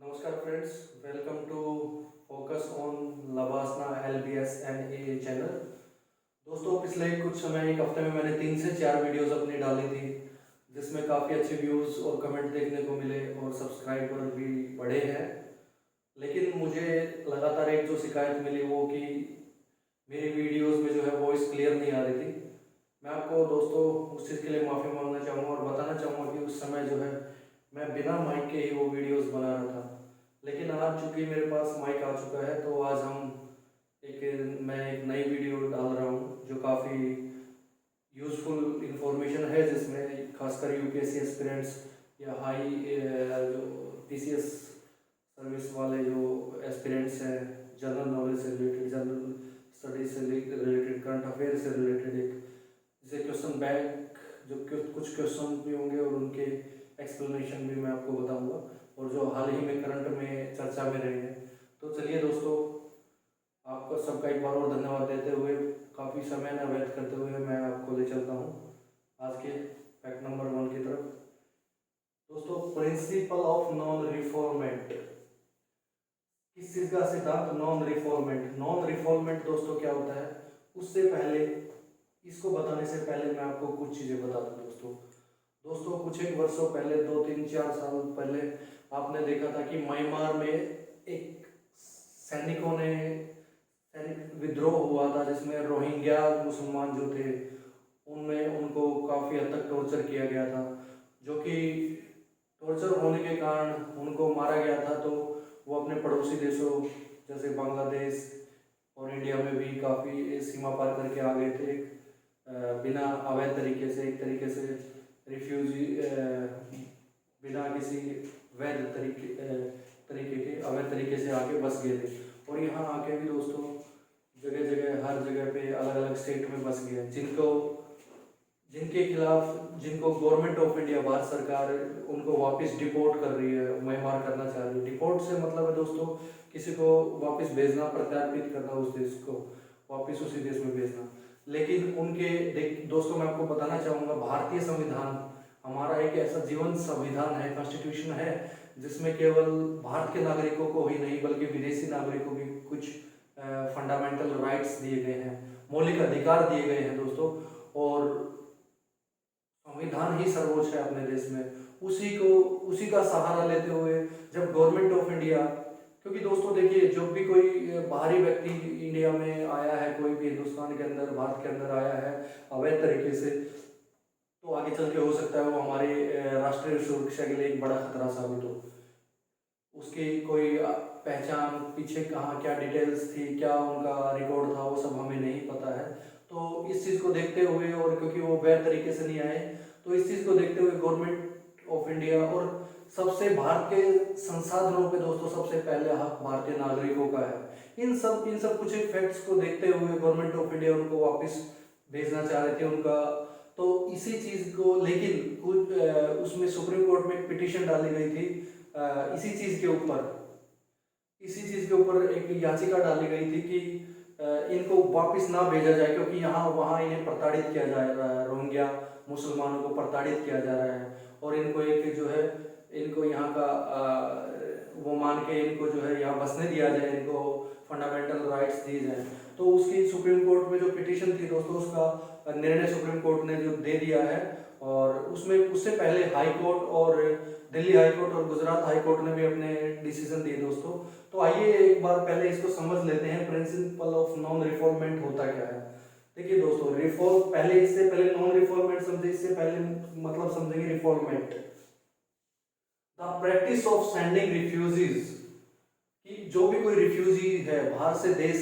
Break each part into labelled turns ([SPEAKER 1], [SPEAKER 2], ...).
[SPEAKER 1] नमस्कार friends, welcome to focus on LBSNAA LBS and a channel. दोस्तों, पिछले कुछ समय एक हफ्ते में मैंने 3 से 4 वीडियोस अपनी डाली थी, जिसमें काफ़ी अच्छे व्यूज़ और कमेंट देखने को मिले और सब्सक्राइबर भी बढ़े हैं। लेकिन मुझे लगातार एक जो शिकायत मिली वो कि मेरी वीडियोस में जो है वॉइस क्लियर नहीं आ रही थी। मैं आपको दोस्तों उस चीज़ के लिए माफ़ी मांगना चाहूँगा और बताना चाहूँगा कि उस समय जो है मैं बिना माइक के ही वो वीडियोस बना रहा था। लेकिन आज चूँकि मेरे पास माइक आ चुका है तो आज मैं एक नई वीडियो डाल रहा हूँ जो काफ़ी यूज़फुल इंफॉर्मेशन है, जिसमें खासकर UPSC एस्पिरेंट्स या हाई जो PCS सर्विस वाले जो एस्पिरेंट्स हैं, जनरल नॉलेज से रिलेटेड, जनरल स्टडीज से रिलेटेड, करंट अफेयर से रिलेटेड एक जैसे क्वेश्चन बैंक जो कुछ क्वेश्चन भी होंगे और उनके एक्सप्लेनेशन भी मैं आपको बताऊंगा, और जो हाल ही में करंट में चर्चा में रहे हैं। तो चलिए दोस्तों, आपका सबका एक बार और धन्यवाद देते हुए, काफ़ी समय न व्यर्थ करते हुए मैं आपको ले चलता हूँ आज के फैक्ट नंबर 1 की तरफ। दोस्तों, प्रिंसिपल ऑफ नॉन रिफॉर्मेंट, किस चीज़ का सिद्धांत? नॉन रिफॉर्मेंट। नॉन रिफॉर्मेंट दोस्तों क्या होता है, उससे पहले, इसको बताने से पहले मैं आपको कुछ चीज़ें बता दूँ दोस्तों कुछ एक वर्षों पहले, 2-3-4 साल पहले आपने देखा था कि म्यांमार में एक सैनिक विद्रोह हुआ था, जिसमें रोहिंग्या मुसलमान जो थे उनमें उनको काफ़ी हद तक टॉर्चर किया गया था, जो कि टॉर्चर होने के कारण उनको मारा गया था। तो वो अपने पड़ोसी देशों जैसे बांग्लादेश और इंडिया में भी काफ़ी सीमा पार करके आ गए थे, बिना अवैध तरीके से, एक तरीके से रिफ्यूजी, बिना किसी वैध तरीके के अवैध तरीके से आके बस गए थे। और यहाँ आके भी दोस्तों जगह जगह, हर जगह पे अलग अलग स्टेट में बस गए, जिनके खिलाफ, जिनको गवर्नमेंट ऑफ इंडिया, भारत सरकार उनको वापस डिपोर्ट कर रही है, म्यांमार करना चाह रही है। डिपोर्ट से मतलब है दोस्तों किसी को वापस भेजना, प्रत्यार्पित करना, उस देश को वापस उसी देश में भेजना। लेकिन दोस्तों मैं आपको बताना चाहूँगा, भारतीय संविधान हमारा एक ऐसा जीवन संविधान है, कॉन्स्टिट्यूशन है, जिसमें केवल भारत के नागरिकों को ही नहीं बल्कि विदेशी नागरिकों की कुछ फंडामेंटल राइट्स दिए गए हैं, मौलिक अधिकार दिए गए हैं दोस्तों। और संविधान ही सर्वोच्च है अपने देश में, उसी का सहारा लेते हुए जब गवर्नमेंट ऑफ इंडिया, क्योंकि दोस्तों देखिए, जब भी कोई बाहरी व्यक्ति इंडिया में आया है, कोई भी हिंदुस्तान के अंदर, भारत के अंदर आया है अवैध तरीके से, तो आगे चल के हो सकता है वो हमारी राष्ट्रीय सुरक्षा के लिए एक बड़ा खतरा साबित हो। उसकी कोई पहचान, पीछे कहाँ क्या डिटेल्स थी, क्या उनका रिकॉर्ड था, वो सब हमें नहीं पता है। तो इस चीज़ को देखते हुए, और क्योंकि वो वैध तरीके से नहीं आए, तो इस चीज़ को देखते हुए गवर्नमेंट ऑफ इंडिया, और सबसे भारत के संसाधनों पे दोस्तों सबसे पहले हक भारतीय नागरिकों का है। इन सब कुछ एक फैक्ट्स को देखते हुए गवर्नमेंट ऑफ इंडिया उनको वापस भेजना चाह रहे थे उनका। तो इसी चीज़ को, लेकिन कुछ उसमें सुप्रीम कोर्ट में एक पिटीशन डाली गई थी, इसी चीज़ के ऊपर एक याचिका डाली गई थी कि इनको वापस ना भेजा जाए, क्योंकि यहाँ वहाँ इन्हें प्रताड़ित किया जा रहा है, रोहिंग्या मुसलमानों को प्रताड़ित किया जा रहा है, और इनको एक जो है, इनको यहाँ का वो मान के इनको जो है यहाँ बसने दिया जाए, इनको फंडामेंटल राइट्स दिए जाए। तो उसकी सुप्रीम कोर्ट में जो पिटीशन थी दोस्तों, उसका निर्णय सुप्रीम कोर्ट ने जो दे दिया है, और उसमें उससे पहले हाई कोर्ट और दिल्ली हाई कोर्ट और गुजरात हाई कोर्ट ने भी अपने डिसीजन दिए दोस्तों। तो आइए एक बार पहले इसको समझ लेते हैं, प्रिंसिपल ऑफ नॉन रिफॉर्मेंट होता क्या है। देखिए दोस्तों, इससे पहले नॉन रिफॉर्मेंट समझे, इससे पहले मतलब समझेंगे refoulement, the practice of sending refugees, कि जो भी कोई रिफ्यूजी है बाहर देश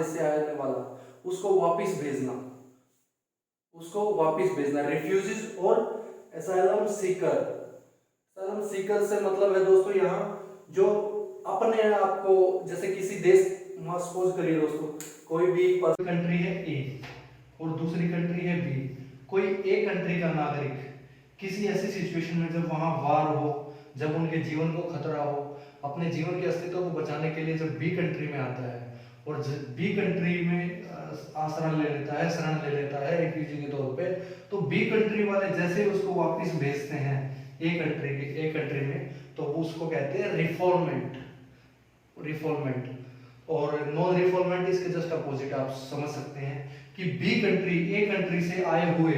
[SPEAKER 1] से आने वाला, उसको वापस भेजना रिफ्यूजीज। और एसाइलम सीकर से मतलब है दोस्तों यहाँ जो अपने आप को, जैसे किसी देश, सपोज करिए दोस्तों, कोई भी कंट्री है ए और दूसरी कंट्री है बी, कोई एक कंट्री का नागरिक किसी ऐसी सिचुएशन में जब वहां वार हो, जब उनके जीवन को खतरा हो, अपने जीवन के अस्तित्व को बचाने के लिए जब बी कंट्री में आता है, और बी कंट्री में शरण ले लेता है रिफ्यूजी के तौर पे, तो बी कंट्री वाले जैसे उसको वापस भेजते हैं ए कंट्री में, तो उस उसको कहते हैं रिफॉर्मेंट। रिफॉर्मेंट और नॉन रिफॉर्मेंट इसके जस्ट अपोजिट। आप समझ सकते हैं कि बी कंट्री, ए कंट्री से आए हुए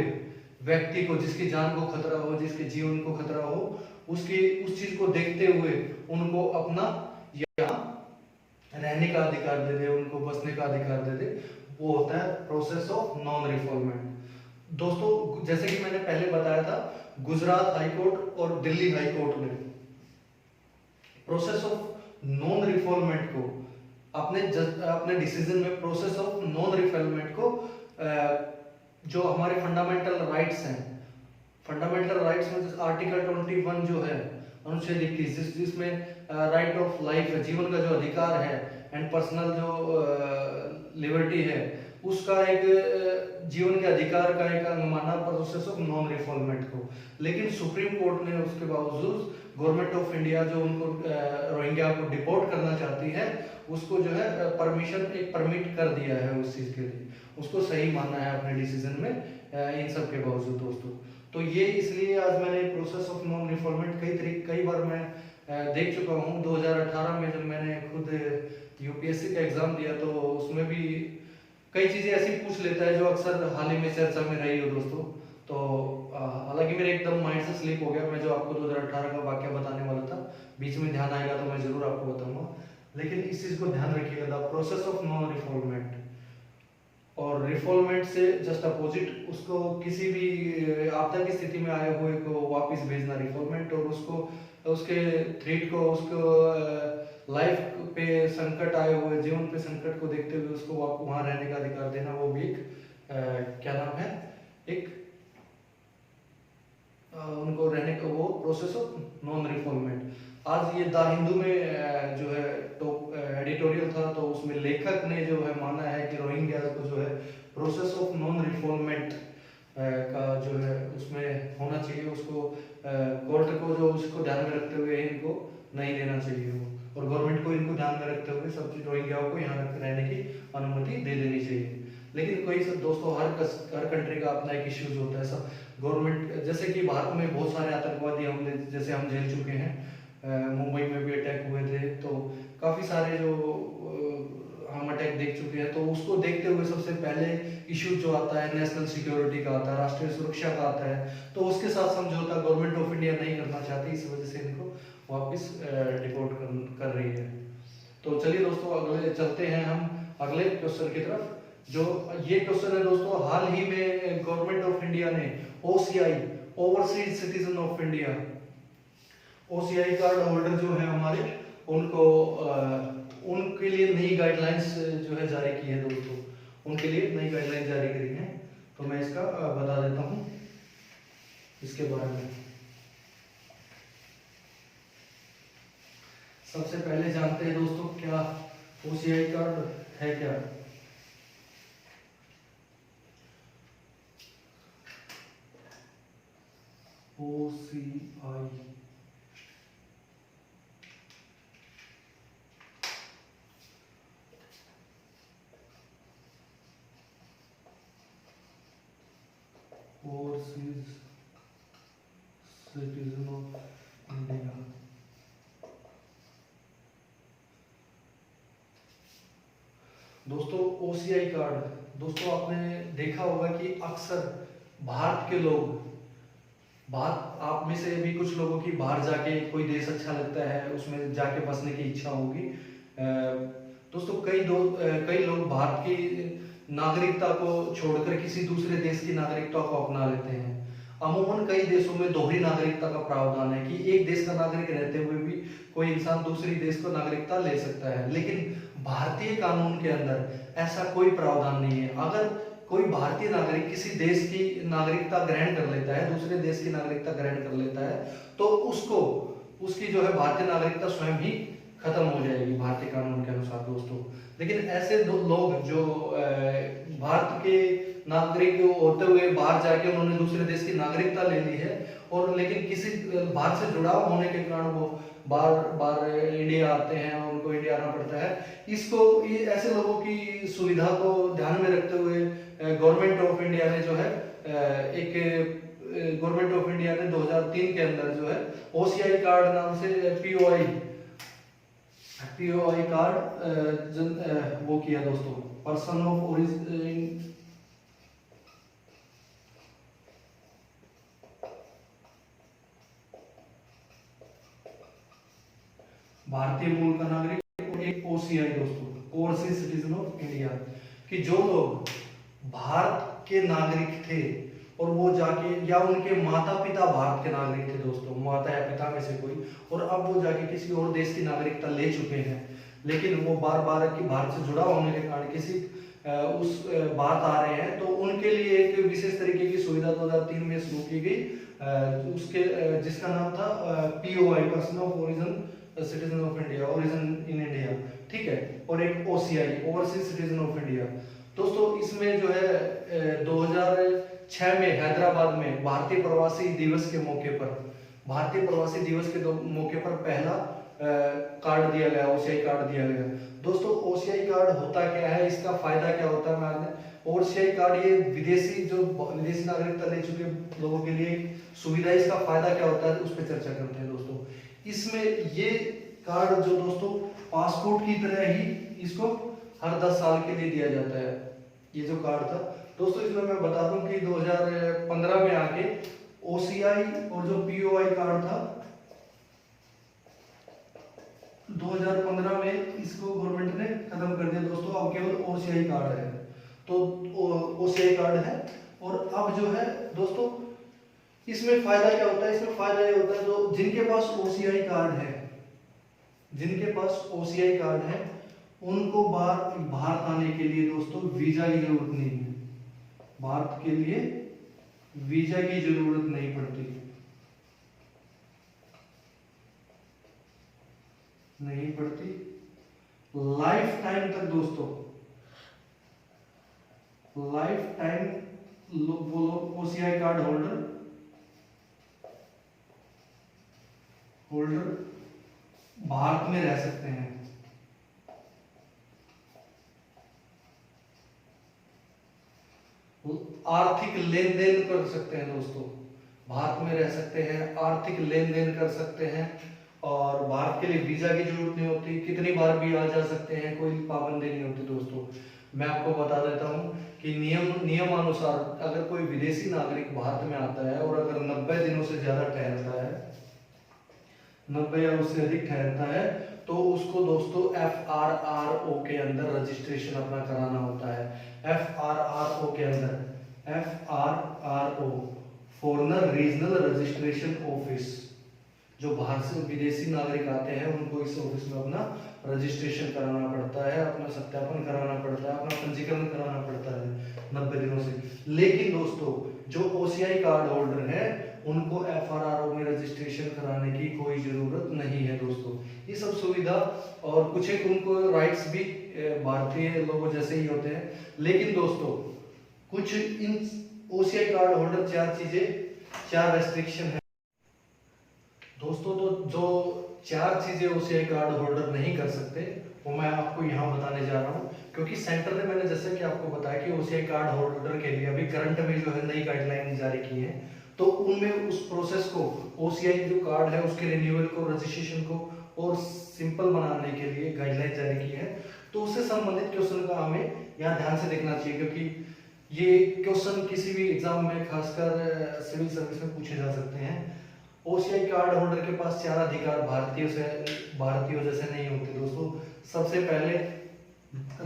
[SPEAKER 1] व्यक्ति को, जिसकी जान को खतरा हो, जिसके जीवन को खतरा हो, उसकी उस चीज को देखते हुए उनको अपना यहाँ रहने का अधिकार दे दे, उनको बसने का अधिकार दे दे, वो होता है प्रोसेस ऑफ नॉन रिफॉर्मेंट। दोस्तों जैसे कि मैंने पहले बताया था, गुजरात हाई कोर्ट और दिल्ली हाई कोर्ट ने प्रोसेस ऑफ नॉन रिफॉर्मेंट को अपने डिसीजन में प्रोसेस ऑफ नॉन रिफॉर्मेंट को जो हमारे फंडामेंटल राइट्स हैं, फंडामेंटल राइट्स में आर्टिकल 21 जो है अनुच्छेद 21, जिसमें राइट ऑफ लाइफ है, जीवन का जो अधिकार है, एंड पर्सनल जो लिबर्टी है, उसका एक जीवन के अधिकार का एक अंग माना प्रोसेस ऑफ नॉन रिफॉर्मेंट को। लेकिन सुप्रीम कोर्ट ने उसके बावजूद गवर्नमेंट ऑफ इंडिया जो उनको रोहिंग्या को डिपोर्ट करना चाहती है, उसको जो है परमिशन, एक परमिट कर दिया है उस चीज के लिए, उसको सही माना है अपने डिसीजन में इन सब के बावजूद। दोस्तों तो ये इसलिए आज मैंने प्रोसेस ऑफ नॉन रिफॉर्मेंट कई बार मैं देख चुका हूँ। 2018 में जब मैंने खुद यूपीएससी का एग्जाम दिया तो उसमें भी कई चीजें ऐसी पूछ लेता है जो अक्सर हाल ही में चर्चा में रही हो दोस्तों। तो हालांकि मेरे एकदम माइंड से स्लिप हो गया, मैं जो आपको 2018 का वाक्य बताने वाला था, बीच में ध्यान आएगा तो मैं जरूर आपको बताऊंगा। लेकिन इस चीज को ध्यान रखिएगा, द प्रोसेस ऑफ नॉन रिफॉर्मेंट और रिफॉर्मेंट से जस्ट अपोजिट, उसको किसी भी आपदा की स्थिति में आए हुए को वापस भेजना रिफॉर्मेंट, और उसको उसके थ्रेट को, उसको लाइफ पे संकट आए हुए, जीवन पे संकट को देखते हुए उसको वहां रहने का अधिकार देना, वो भी एक क्या नाम है, एक उनको रहने का वो प्रोसेस ऑफ नॉन रिफॉर्मेंट। आज ये द हिंदू में जो है टॉप एडिटोरियल था, तो उसमें लेखक ने जो है माना है कि रोहिंग्या को जो है प्रोसेस ऑफ नॉन रिफॉर्मेंट का जो है उसमें होना चाहिए, उसको कोर्ट को जो उसको ध्यान में रखते हुए इनको नहीं देना चाहिए वो, और गवर्नमेंट को इनको ध्यान में रखते हुए सब चीज रोहिंग्याओं को यहाँ रहने की अनुमति दे देनी चाहिए। लेकिन कोई सब दोस्तों हर कंट्री का अपना एक इश्यूज होता है सब। गवर्नमेंट जैसे कि भारत में बहुत सारे आतंकवादी हमले जैसे हम झेल चुके हैं, मुंबई में भी अटैक हुए थे, तो काफी सारे जो हम अटैक देख चुके हैं। तो उसको देखते हुए सबसे पहले इशू जो आता है नेशनल सिक्योरिटी का आता है, राष्ट्रीय सुरक्षा का आता है, तो उसके साथ समझौता गवर्नमेंट ऑफ इंडिया नहीं करना चाहती, इस वजह से इनको वापस डिपोर्ट कर रही है। तो चलिए दोस्तों अगले चलते हैं हम अगले क्वेश्चन की तरफ। जो ये क्वेश्चन है दोस्तों, हाल ही में गवर्नमेंट ऑफ इंडिया ने OCI, overseas citizen of India, OCI card holder जो है हमारे, उनको उनके लिए नई गाइडलाइंस जो है जारी की है दोस्तों, उनके लिए नई गाइडलाइंस जारी करी है। तो मैं इसका बता देता हूँ इसके बारे में। सबसे पहले जानते हैं दोस्तों क्या OCI कार्ड है क्या। OCI overseas citizen of India. दोस्तों OCI कार्ड, दोस्तों आपने देखा होगा कि अक्सर भारत के लोग, बात आप में से भी कुछ लोगों की बाहर जाके कोई देश अच्छा लगता है, उसमें जाके बसने की इच्छा होगी। दोस्तों कई लोग भारत की नागरिकता को छोड़कर किसी दूसरे देश की नागरिकता को अपना लेते हैं। अमूमन कई देशों में दोहरी नागरिकता का प्रावधान है कि एक देश का नागरिक रहते हुए भी कोई इंसान दूसरी देश को नागरिकता ले सकता है, लेकिन भारतीय कानून के अंदर ऐसा कोई प्रावधान नहीं है। अगर कोई भारतीय नागरिक किसी देश की नागरिकता ग्रहण कर लेता है, दूसरे देश की नागरिकता ग्रहण कर लेता है, तो उसको उसकी जो है भारतीय नागरिकता स्वयं ही खत्म हो जाएगी भारतीय कानून के अनुसार दोस्तों। लेकिन ऐसे लोग जो भारत के नागरिक होते हुए बाहर जाके उन्होंने दूसरे देश की नागरिकता ले ली है, और लेकिन किसी भारत से जुड़ाव होने के कारण वो बार बार इंडिया आते हैं, उनको इंडिया आना पड़ता है। ऐसे लोगों की सुविधा को ध्यान में रखते हुए गवर्नमेंट ऑफ इंडिया ने जो है एक गवर्नमेंट ऑफ इंडिया ने 2003 के अंदर जो है ओसीआई कार्ड नाम से पीओआई कार्ड वो किया दोस्तों, पर्सन ऑफ ओरिजिन, भारतीय मूल का नागरिक, और एक ओसीआई दोस्तों, ओवरसीज सिटीजन ऑफ इंडिया, कि जो लोग भारत के नागरिक थे और वो जाके, या उनके माता पिता भारत के नागरिक थे दोस्तों, माता या पिता में से कोई, और अब वो जाके किसी और देश की नागरिकता ले चुके हैं, लेकिन वो बार बार की भारत से जुड़ा होने के कारण किसी उस बात आ रहे हैं, तो उनके लिए एक विशेष तरीके की सुविधा 2003 में शुरू की गई, उसके जिसका नाम था POI, person of origin citizen of India, origin in India, ठीक है, और एक OCI, overseas citizen of India. दोस्तों इसमें जो है 2006 में हैदराबाद में भारतीय प्रवासी दिवस के मौके पर, भारतीय प्रवासी दिवस के मौके पर पहला कार्ड दिया गया, ओसीआई कार्ड दिया गया। दोस्तों ओसीआई कार्ड होता क्या है, इसका फायदा क्या होता है, मैं ओसीआई कार्ड ये विदेशी नागरिकता ले चुके लोगों के लिए सुविधा, इसका फायदा क्या होता है उस पर चर्चा करते हैं दोस्तों। इसमें ये कार्ड जो दोस्तों पासपोर्ट की तरह ही इसको हर 10 साल के लिए दिया जाता है, ये जो कार्ड था दोस्तों। इसमें मैं बता दूं कि 2015 में आके ओसीआई और जो पीओआई कार्ड था 2015 में इसको गवर्नमेंट ने खत्म कर दिया दोस्तों, अब केवल ओसीआई कार्ड है, तो ओसीआई कार्ड है। और अब जो है दोस्तों इसमें फायदा क्या होता है, इसमें फायदा ये होता है जो जिनके पास ओसीआई कार्ड है, जिनके पास ओसीआई कार्ड है उनको भारत आने के लिए दोस्तों वीजा की जरूरत नहीं है, भारत के लिए वीजा की जरूरत नहीं पड़ती, नहीं पड़ती लाइफ टाइम तक दोस्तों, लाइफ टाइम वो लोग ओसीआई कार्ड होल्डर भारत में रह सकते हैं। आर्थिक लेन देन कर सकते हैं दोस्तों, भारत में रह सकते हैं, आर्थिक लेन देन कर सकते हैं, और भारत के लिए वीजा की जरूरत नहीं होती, कितनी बार भी आ जा सकते हैं, कोई पाबंदी नहीं होती दोस्तों। मैं आपको बता देता हूं कि नियमानुसार अगर कोई विदेशी नागरिक भारत में आता है और अगर 90 दिनों से ज्यादा ठहरता है, 90 या उससे अधिक ठहरता है, तो उसको दोस्तों FRRO के अंदर रजिस्ट्रेशन अपना कराना होता है। FRRO के अंदर, FRRO foreigner regional registration office, जो बाहर से विदेशी नागरिक आते हैं उनको इस ऑफिस में अपना रजिस्ट्रेशन कराना पड़ता है, अपना सत्यापन कराना पड़ता है, अपना पंजीकरण कराना पड़ता है 90 दिनों से। लेकिन दोस्तों जो ओसीआई कार्ड होल्डर है उनको FRRO में रजिस्ट्रेशन कराने की कोई जरूरत नहीं है दोस्तों। ये सब सुविधा और कुछ एक उनको राइट्स भी भारतीय लोगों जैसे ही होते हैं। लेकिन दोस्तों कुछ इन ओसीआई कार्ड होल्डर चार रेस्ट्रिक्शन है दोस्तों। तो जो 4 चीजें ओसीआई कार्ड होल्डर नहीं कर सकते वो मैं आपको यहाँ बताने जा रहा हूँ, क्योंकि सेंटर ने मैंने जैसे कि आपको बताया कि ओसीआई कार्ड होल्डर के लिए अभी करंट में जो है नई गाइडलाइन जारी की है, तो उनमें उस प्रोसेस को, ओसीआई जो कार्ड है उसके रिन्यूअल को, रजिस्ट्रेशन को और सिंपल बनाने के लिए गाइडलाइन जारी की है। तो उससे संबंधित क्वेश्चन का हमें यहाँ ध्यान से देखना चाहिए, क्योंकि ये क्वेश्चन किसी भी एग्जाम में खासकर सिविल सर्विस में पूछे जा सकते हैं। ओसीआई कार्ड होल्डर के पास 4 अधिकार भारतीयों जैसे नहीं होते दोस्तों। सबसे पहले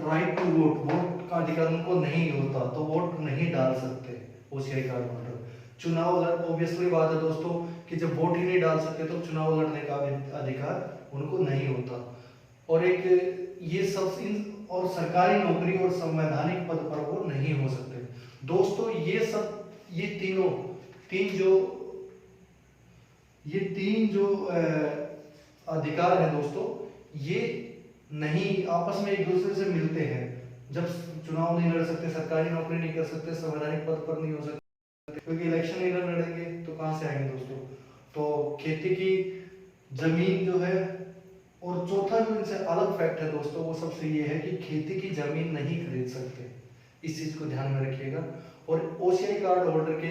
[SPEAKER 1] राइट टू वोट, वोट का अधिकार उनको नहीं होता, तो वोट नहीं डाल सकते ओसीआई कार्ड होल्डर। चुनाव लड़, ऑब्वियसली बात है दोस्तों कि जब वोट ही नहीं डाल सकते तो चुनाव लड़ने का अधिकार उनको नहीं होता। और एक ये सब और सरकारी नौकरी और संवैधानिक पद पर वो नहीं हो सकते दोस्तों। ये तीन जो अधिकार हैं दोस्तों, ये नहीं आपस में एक दूसरे से मिलते हैं। जब चुनाव नहीं लड़ सकते, सरकारी नौकरी नहीं कर सकते, संवैधानिक पद पर नहीं हो सकते, क्योंकि इलेक्शन नहीं लड़ेंगे तो कहां से आएंगे दोस्तों। तो खेती की जमीन जो है, और चौथा जो इनसे अलग फैक्ट है दोस्तों वो सबसे ये है कि खेती की जमीन नहीं खरीद सकते, इस चीज को ध्यान में रखिएगा। और ओसीआई कार्ड होल्डर के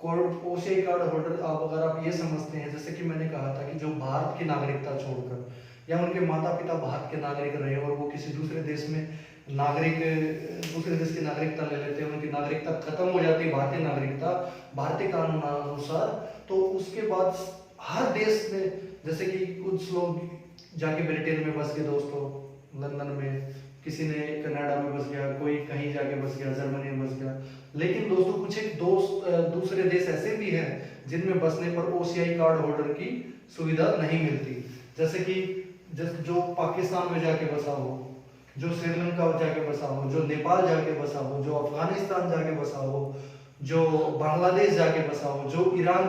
[SPEAKER 2] ओसीआई कार्ड होल्डर आप अगर आप ये समझते हैं, जैसे कि मैंने कहा था कि जो भारत की नागरिकता छोड़कर या उनके माता पिता भारत के नागरिक रहे और वो किसी दूसरे देश में दूसरे देश की नागरिकता ले लेते हैं, उनकी नागरिकता खत्म हो जाती है, भारतीय नागरिकता भारतीय कानून अनुसार, तो उसके बाद हर देश में, जैसे कि कुछ लोग जाके ब्रिटेन में बस गए दोस्तों, लंदन में, किसी ने कनाडा में बस गया, कोई कहीं जाके बस गया, जर्मनी में बस गया। लेकिन दोस्तों कुछ एक दूसरे देश ऐसे भी हैं जिनमें बसने पर ओसीआई कार्ड होल्डर की सुविधा नहीं मिलती, जैसे कि जो पाकिस्तान में जाके बसा हो, जो श्रीलंका जाके बसा हो, जो नेपाल जाके बसा हो, जो अफगानिस्तान जाके बसा हो, जो बांग्लादेश जाके बसा हो, जो ईरान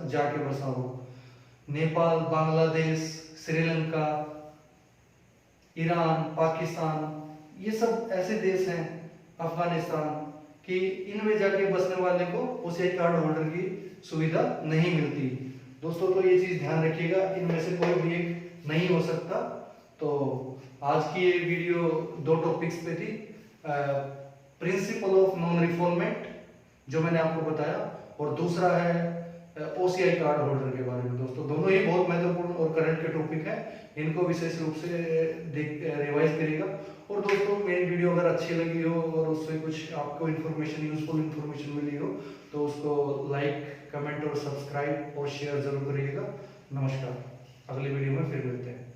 [SPEAKER 2] जाके बसा हो। नेपाल, बांग्लादेश, श्रीलंका, ईरान, पाकिस्तान, ये सब ऐसे देश हैं, अफगानिस्तान, कि इनमें जाके बसने वाले को ओसीआई कार्ड होल्डर की सुविधा नहीं मिलती। दोस्तों तो ये चीज ध्यान रखिएगा, इनमें से कोई भी एक नहीं हो सकता। तो आज की ये वीडियो दो टॉपिक्स पे थी, प्रिंसिपल ऑफ नॉन रिफॉर्मेंट जो मैंने आपको बताया, और दूसरा है ओसीआई कार्ड होल्डर के बारे में। दोस्तों दोनों ही बहुत महत्वपूर्ण और करंट के टॉपिक हैं, इनको विशेष रूप से रिवाइज करिएगा। और दोस्तों मेरी वीडियो अगर अच्छी लगी हो और उससे कुछ आपको इन्फॉर्मेशन, यूजफुल इन्फॉर्मेशन मिली हो, तो उसको लाइक, कमेंट और सब्सक्राइब और शेयर जरूर करिएगा। नमस्कार, अगली वीडियो में फिर मिलते हैं।